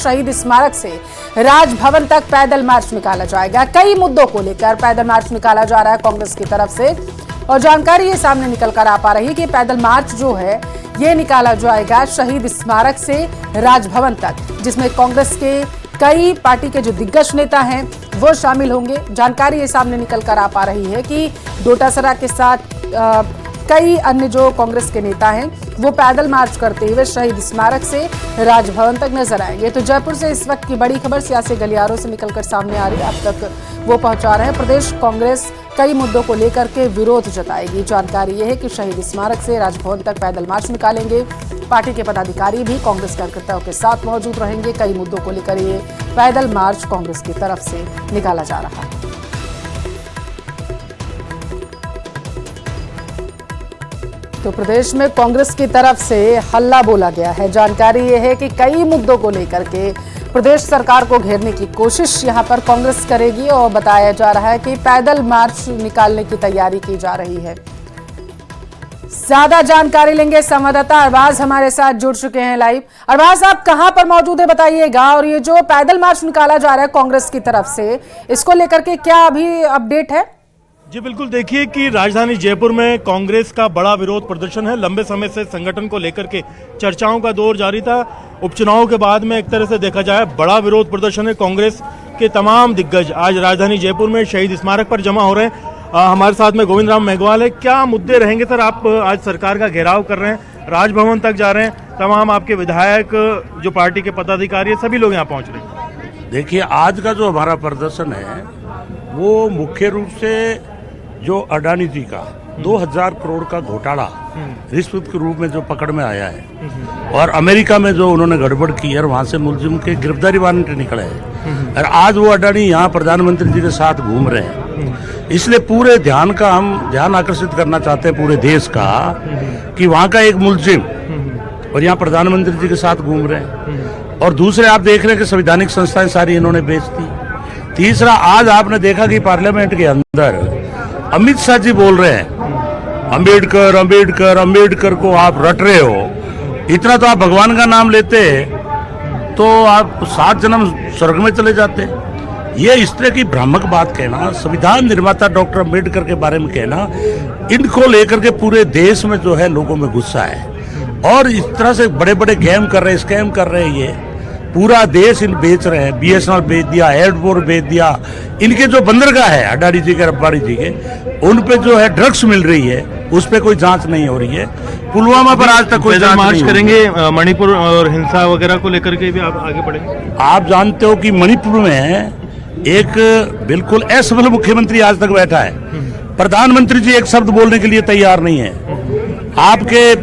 शहीद स्मारक से राजभवन तक पैदल मार्च निकाला जाएगा। कई मुद्दों को लेकर पैदल मार्च निकाला जा रहा है कांग्रेस की तरफ से, और जानकारी ये सामने निकल कर आ पा रही है कि पैदल मार्च जो है ये निकाला जाएगा शहीद स्मारक से राजभवन तक, जिसमें कांग्रेस के कई पार्टी के जो दिग्गज नेता हैं वो शामिल होंगे। जानकारी ये सामने निकल कर आ पा रही है कि डोटासरा के साथ कई अन्य जो कांग्रेस के नेता हैं वो पैदल मार्च करते हुए शहीद स्मारक से राजभवन तक नजर आएंगे। तो जयपुर से इस वक्त की बड़ी खबर सियासी गलियारों से निकलकर सामने आ रही है, अब तक वो पहुंचा रहे हैं। प्रदेश कांग्रेस कई मुद्दों को लेकर के विरोध जताएगी। जानकारी यह है कि शहीद स्मारक से राजभवन तक पैदल मार्च निकालेंगे। पार्टी के पदाधिकारी भी कांग्रेस कार्यकर्ताओं के साथ मौजूद रहेंगे। कई मुद्दों को लेकर ये पैदल मार्च कांग्रेस की तरफ से निकाला जा रहा है। तो प्रदेश में कांग्रेस की तरफ से हल्ला बोला गया है। जानकारी यह है कि कई मुद्दों को लेकर के प्रदेश सरकार को घेरने की कोशिश यहां पर कांग्रेस करेगी, और बताया जा रहा है कि पैदल मार्च निकालने की तैयारी की जा रही है। ज्यादा जानकारी लेंगे, संवाददाता अरबाज हमारे साथ जुड़ चुके हैं लाइव। अरबाज, आप कहां पर मौजूद है बताइएगा, और ये जो पैदल मार्च निकाला जा रहा है कांग्रेस की तरफ से, इसको लेकर के क्या अभी अपडेट है? जी बिल्कुल, देखिए कि राजधानी जयपुर में कांग्रेस का बड़ा विरोध प्रदर्शन है। लंबे समय से संगठन को लेकर के चर्चाओं का दौर जारी था। उपचुनाव के बाद में एक तरह से देखा जाए बड़ा विरोध प्रदर्शन है। कांग्रेस के तमाम दिग्गज आज राजधानी जयपुर में शहीद स्मारक पर जमा हो रहे हैं। हमारे साथ में गोविंद राम मेघवाल है। क्या मुद्दे रहेंगे सर? आप आज सरकार का घेराव कर रहे हैं, राजभवन तक जा रहे हैं, तमाम आपके विधायक, जो पार्टी के पदाधिकारी है, सभी लोग यहाँ पहुँच रहे हैं। देखिए, आज का जो हमारा प्रदर्शन है वो मुख्य रूप से जो अडानी जी का 2000 करोड़ का घोटाला रिश्वत के रूप में जो पकड़ में आया है, और अमेरिका में जो उन्होंने गड़बड़ की है और वहां से मुलजिम के गिरफ्तारी वारंट निकले हैं, और आज वो अडानी यहाँ प्रधानमंत्री जी के साथ घूम रहे हैं। इसलिए पूरे हम ध्यान आकर्षित करना चाहते हैं पूरे देश का कि वहाँ का एक मुलजिम और यहाँ प्रधानमंत्री जी के साथ घूम रहे हैं। और दूसरे आप देख रहे हैं कि संवैधानिक संस्थाएं सारी इन्होंने बेच दी। तीसरा, आज आपने देखा कि पार्लियामेंट के अंदर अमित शाह जी बोल रहे हैं अंबेडकर अंबेडकर अंबेडकर को आप रट रहे हो। इतना तो आप भगवान का नाम लेते तो आप 7 जन्म स्वर्ग में चले जाते। ये इस तरह की भ्रामक बात कहना, संविधान निर्माता डॉक्टर अंबेडकर के बारे में कहना, इनको लेकर के पूरे देश में जो है लोगों में गुस्सा है। और इस तरह से बड़े बड़े गेम कर रहे हैं, स्कैम कर रहे हैं, ये पूरा देश इन बेच रहे हैं। BSNL बेच दिया, एयरपोर्ट बेच दिया। इनके जो बंदरगाह है अडानी जी के, रब्बानी जी के, उन पे जो है ड्रग्स मिल रही है, उस पे कोई जांच नहीं हो रही है। पुलवामा पर आज तक कोई जांच नहीं करेंगे। मणिपुर और हिंसा वगैरह को लेकर के भी आप आगे बढ़ेंगे। आप जानते हो कि मणिपुर में एक बिल्कुल असफल मुख्यमंत्री आज तक बैठा है। प्रधानमंत्री जी एक शब्द बोलने के लिए तैयार नहीं है। आपके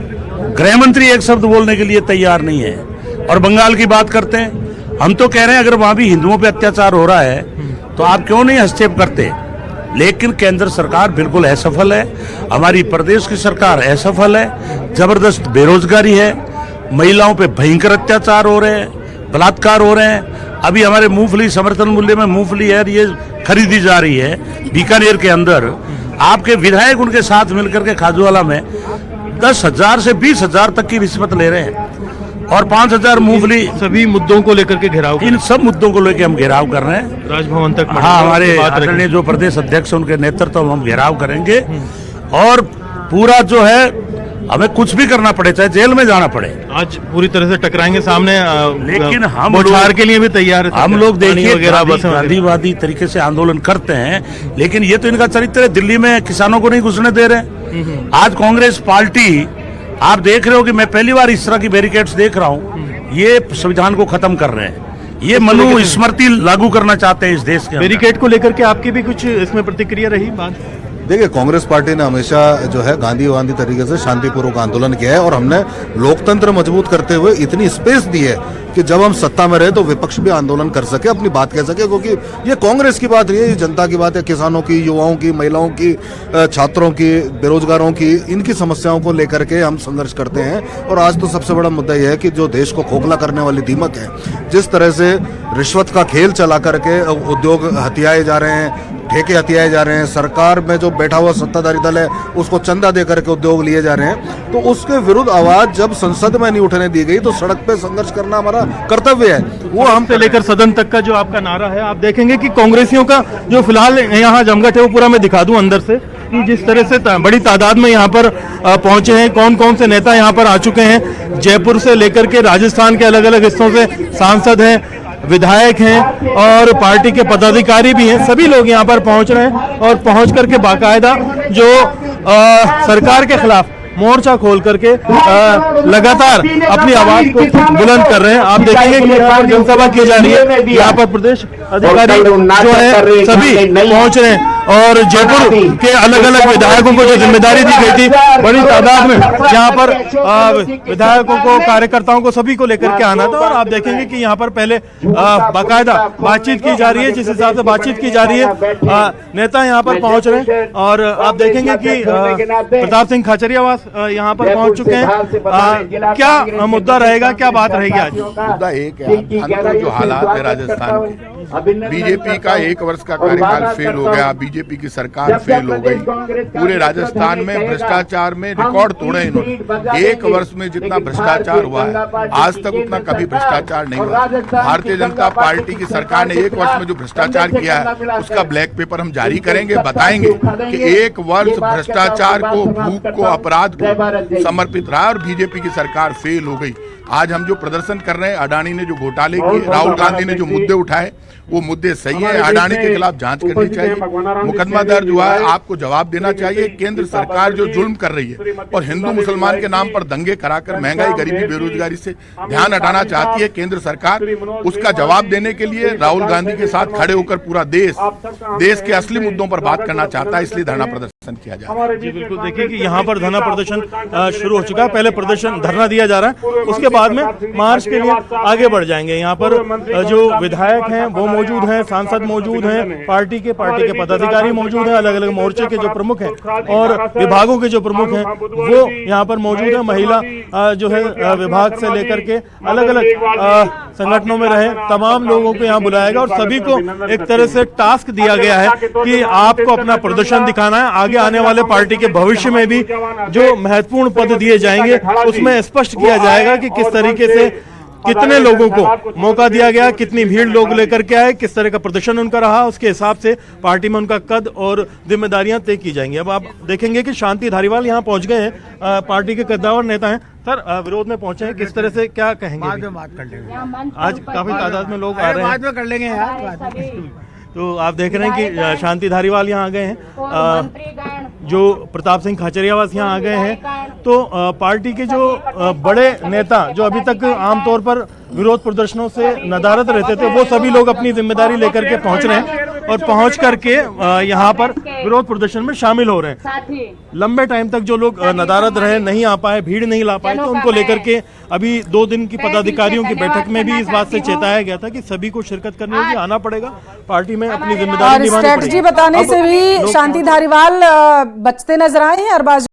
गृह मंत्री एक शब्द बोलने के लिए तैयार नहीं है। और बंगाल की बात करते हैं, हम तो कह रहे हैं अगर वहां भी हिंदुओं पे अत्याचार हो रहा है तो आप क्यों नहीं हस्तक्षेप करते। लेकिन केंद्र सरकार बिल्कुल असफल है, हमारी प्रदेश की सरकार असफल है। जबरदस्त बेरोजगारी है, महिलाओं पे भयंकर अत्याचार हो रहे हैं, बलात्कार हो रहे हैं। अभी हमारे मूंगफली समर्थन मूल्य में मूंगफली है, ये खरीदी जा रही है बीकानेर के अंदर। आपके विधायक उनके साथ मिलकर के खाजूवाला में 10,000 से 20,000 तक की रिश्वत ले रहे हैं, और 5,000 मूंगफली। सभी मुद्दों को लेकर के घेराव, इन सब मुद्दों को लेकर हम घेराव कर रहे हैं राजभवन तक। हाँ, हमारे आदरणीय जो प्रदेश अध्यक्ष उनके नेतृत्व में हम घेराव करेंगे। और पूरा जो है हमें कुछ भी करना पड़े, चाहे जेल में जाना पड़े, आज पूरी तरह से टकराएंगे सामने। लेकिन हम लोग के लिए भी तैयार है। हम लोग देखिए गांधीवादी तरीके से आंदोलन करते हैं, लेकिन ये तो इनका चरित्र है। दिल्ली में किसानों को नहीं घुसने दे रहे। आज कांग्रेस पार्टी, आप देख रहे हो कि मैं पहली बार इस तरह की बैरिकेड्स देख रहा हूँ। ये संविधान को खत्म कर रहे हैं, ये मनु स्मृति लागू करना चाहते हैं इस देश के। बैरिकेड को लेकर के आपकी भी कुछ इसमें प्रतिक्रिया रही बात? देखिए, कांग्रेस पार्टी ने हमेशा जो है गांधीवादी तरीके से शांतिपूर्वक आंदोलन किया है, और हमने लोकतंत्र मजबूत करते हुए इतनी स्पेस दी है कि जब हम सत्ता में रहे तो विपक्ष भी आंदोलन कर सके, अपनी बात कह सके। क्योंकि ये कांग्रेस की बात नहीं है, ये जनता की बात है। किसानों की, युवाओं की, महिलाओं की, छात्रों की, बेरोजगारों की, इनकी समस्याओं को लेकर के हम संघर्ष करते हैं। और आज तो सबसे बड़ा मुद्दा यह है कि जो देश को खोखला करने वाली दीमक है, जिस तरह से रिश्वत का खेल चला करके उद्योग हथियाए जा रहे हैं, ठेके हथियाए जा रहे हैं, सरकार में जो बैठा हुआ सत्ताधारी दल है उसको चंदा दे करके उद्योग लिए जा रहे हैं, तो उसके विरुद्ध आवाज जब संसद में नहीं उठने दी गई तो सड़क पे संघर्ष करना हमारा कर्तव्य है। वो हम से लेकर सदन तक का जो आपका नारा है, आप देखेंगे कि कांग्रेसियों का जो फिलहाल यहाँ जमघट है वो पूरा मैं दिखा दूं अंदर से कि जिस तरह से बड़ी तादाद में यहाँ पर पहुंचे हैं, कौन कौन से नेता यहाँ पर आ चुके हैं। जयपुर से लेकर के राजस्थान के अलग अलग हिस्सों से सांसद हैं, विधायक हैं और पार्टी के पदाधिकारी भी हैं। सभी लोग यहाँ पर पहुंच रहे हैं और पहुंच करके बाकायदा जो सरकार के खिलाफ मोर्चा खोल करके लगातार अपनी आवाज को बुलंद कर रहे हैं। आप देखेंगे कि यहाँ पर जनसभा की जा रही है, यहाँ पर प्रदेश अधिकारी जो है सभी पहुंच रहे हैं और जयपुर के अलग अलग विधायकों को जो जिम्मेदारी दी गई थी, बड़ी तादाद में यहाँ पर विधायकों को, कार्यकर्ताओं को, सभी को लेकर के आना था। और आप देखेंगे कि यहाँ पर पहले बाकायदा बातचीत की जा रही है, जिस हिसाब से बातचीत की जा रही है नेता यहाँ पर पहुंच रहे हैं। और आप देखेंगे कि प्रताप सिंह खाचरियावास यहाँ पर पहुंच चुके हैं। क्या मुद्दा रहेगा, क्या बात रहेगी आज? मुद्दा एक है, अंतर जो हालात है राजस्थान के, बीजेपी का 1 वर्ष का कार्यकाल फेल हो गया, बीजेपी की सरकार फेल हो गई। पूरे राजस्थान में भ्रष्टाचार में रिकॉर्ड तोड़े इन्होंने। 1 वर्ष में जितना भ्रष्टाचार हुआ है आज तक उतना कभी भ्रष्टाचार नहीं हुआ। भारतीय जनता पार्टी की सरकार ने 1 वर्ष में जो भ्रष्टाचार किया है उसका ब्लैक पेपर हम जारी करेंगे, बताएंगे कि 1 वर्ष भ्रष्टाचार को, भूख को, अपराध को समर्पित रहा और बीजेपी की सरकार फेल हो गई। आज हम जो प्रदर्शन कर रहे हैं, अडानी ने जो घोटाले किए, राहुल गांधी ने जो मुद्दे उठाए वो मुद्दे सही है। अडानी के खिलाफ जांच करनी चाहिए, मुकदमा दर्ज हुआ है, आपको जवाब देना चाहिए। केंद्र सरकार जो जुल्म कर रही है और हिंदू मुसलमान के नाम पर दंगे कराकर महंगाई, गरीबी, बेरोजगारी से ध्यान हटाना चाहती है केंद्र सरकार, उसका जवाब देने के लिए राहुल गांधी के साथ खड़े होकर पूरा देश के असली मुद्दों पर बात करना चाहता है, इसलिए धरना प्रदर्शन किया जा रहा है। जी बिल्कुल, देखिए कि यहाँ पर धरना प्रदर्शन शुरू हो चुका है। पहले प्रदर्शन धरना दिया जा रहा है, उसके बाद में मार्च के लिए आगे बढ़ जाएंगे। यहाँ पर जो विधायक हैं वो मौजूद हैं, सांसद मौजूद हैं, पार्टी के पदाधिकारी मौजूद हैं, अलग अलग मोर्चे के जो प्रमुख हैं और विभागों के जो प्रमुख हैं वो यहाँ पर मौजूद है। महिला जो है विभाग से लेकर के अलग अलग संगठनों में रहे तमाम लोगों को यहाँ बुलाएगा और सभी को एक तरह से टास्क दिया गया है कि आपको अपना प्रदर्शन दिखाना है। आगे आने वाले पार्टी के भविष्य में भी जो महत्वपूर्ण पद दिए जाएंगे उसमें स्पष्ट किया जाएगा कि किस तरीके से कितने लोगों को मौका दिया गया, कितनी भीड़ लोग लेकर के आए, किस तरह का प्रदर्शन उनका रहा, उसके हिसाब से पार्टी में उनका कद और जिम्मेदारियां तय की जाएंगी। अब आप देखेंगे कि शांति धारीवाल यहाँ पहुंच गए हैं, पार्टी के कद्दावर नेता हैं। सर, विरोध में पहुंचे हैं, किस तरह से क्या कहेंगे? बाद में बात कर लेंगे, आज काफी तादाद में लोग आ रहे हैं, बाद में कर लेंगे यार। तो आप देख रहे हैं कि शांति धारीवाल यहाँ आ गए हैं, जो प्रताप सिंह खाचरियावास यहाँ आ गए हैं। तो पार्टी के जो बड़े नेता जो अभी तक आमतौर पर विरोध प्रदर्शनों से नदारद रहते थे वो सभी लोग अपनी जिम्मेदारी लेकर के पहुंच रहे हैं और पहुंच करके यहाँ पर विरोध प्रदर्शन में शामिल हो रहे हैं। लंबे टाइम तक जो लोग नदारद रहे, नहीं आ पाए, भीड़ नहीं ला पाए, तो उनको लेकर के अभी 2 दिन की पदाधिकारियों की बैठक में भी इस बात से चेताया गया था कि सभी को शिरकत करनी होगी, आना पड़ेगा, पार्टी में अपनी जिम्मेदारी और निभानी पड़ेगी। स्ट्रेटजी बताने से भी शांति धारीवाल बचते नजर आए हैं। अरबाज